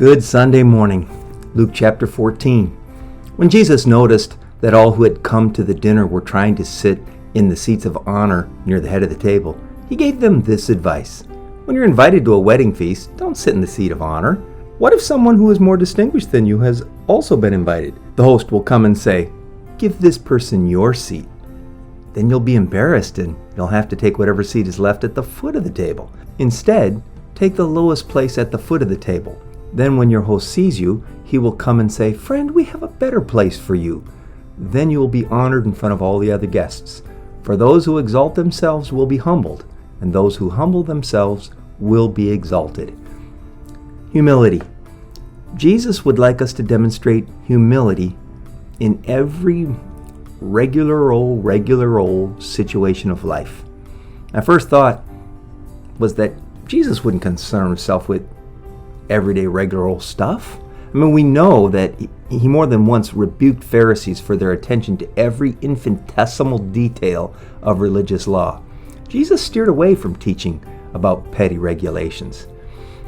Good Sunday morning. Luke chapter 14. When Jesus noticed that all who had come to the dinner were trying to sit in the seats of honor near the head of the table, he gave them this advice. When you're invited to a wedding feast, don't sit in the seat of honor. What if someone who is more distinguished than you has also been invited? The host will come and say, "Give this person your seat." Then you'll be embarrassed and you'll have to take whatever seat is left at the foot of the table. Instead, take the lowest place at the foot of the table. Then when your host sees you, he will come and say, "Friend, we have a better place for you." Then you will be honored in front of all the other guests. For those who exalt themselves will be humbled, and those who humble themselves will be exalted. Humility. Jesus would like us to demonstrate humility in every regular old situation of life. My first thought was that Jesus wouldn't concern himself with everyday regular old stuff. I mean, we know that he more than once rebuked Pharisees for their attention to every infinitesimal detail of religious law. Jesus steered away from teaching about petty regulations.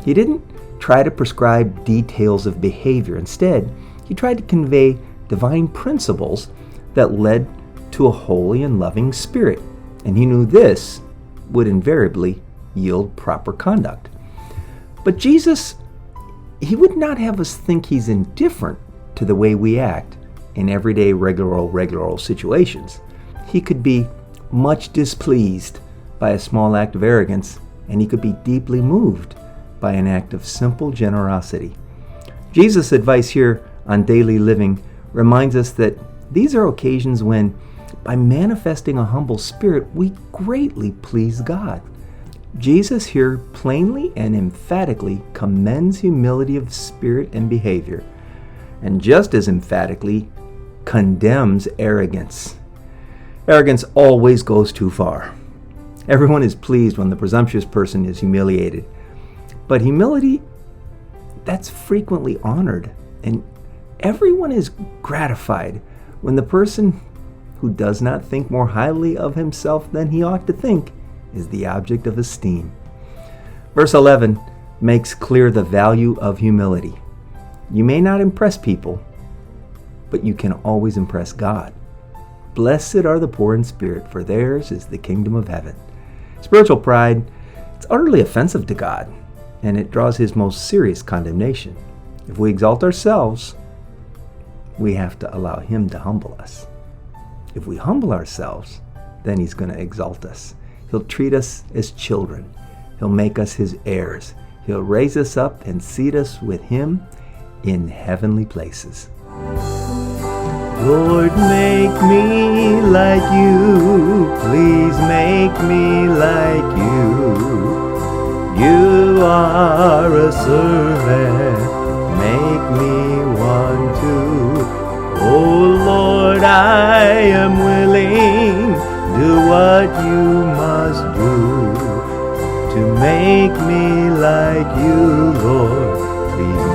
He didn't try to prescribe details of behavior. Instead, he tried to convey divine principles that led to a holy and loving spirit. And he knew this would invariably yield proper conduct. But Jesus, he would not have us think he's indifferent to the way we act in everyday regular old situations. He could be much displeased by a small act of arrogance, and he could be deeply moved by an act of simple generosity. Jesus' advice here on daily living reminds us that these are occasions when, by manifesting a humble spirit, we greatly please God. Jesus here plainly and emphatically commends humility of spirit and behavior, and just as emphatically condemns arrogance. Arrogance always goes too far. Everyone is pleased when the presumptuous person is humiliated, but humility, that's frequently honored, and everyone is gratified when the person who does not think more highly of himself than he ought to think is the object of esteem. Verse 11 makes clear the value of humility. You may not impress people, but you can always impress God. Blessed are the poor in spirit, for theirs is the kingdom of heaven. Spiritual pride, it's utterly offensive to God, and it draws his most serious condemnation. If we exalt ourselves, we have to allow him to humble us. If we humble ourselves, then he's going to exalt us. He'll treat us as children. He'll make us his heirs. He'll raise us up and seat us with him in heavenly places. Lord, make me like you. Please make me like you. You are a servant. Make me one too. Oh Lord, I am willing. Do what you must do to make me like you, Lord. Please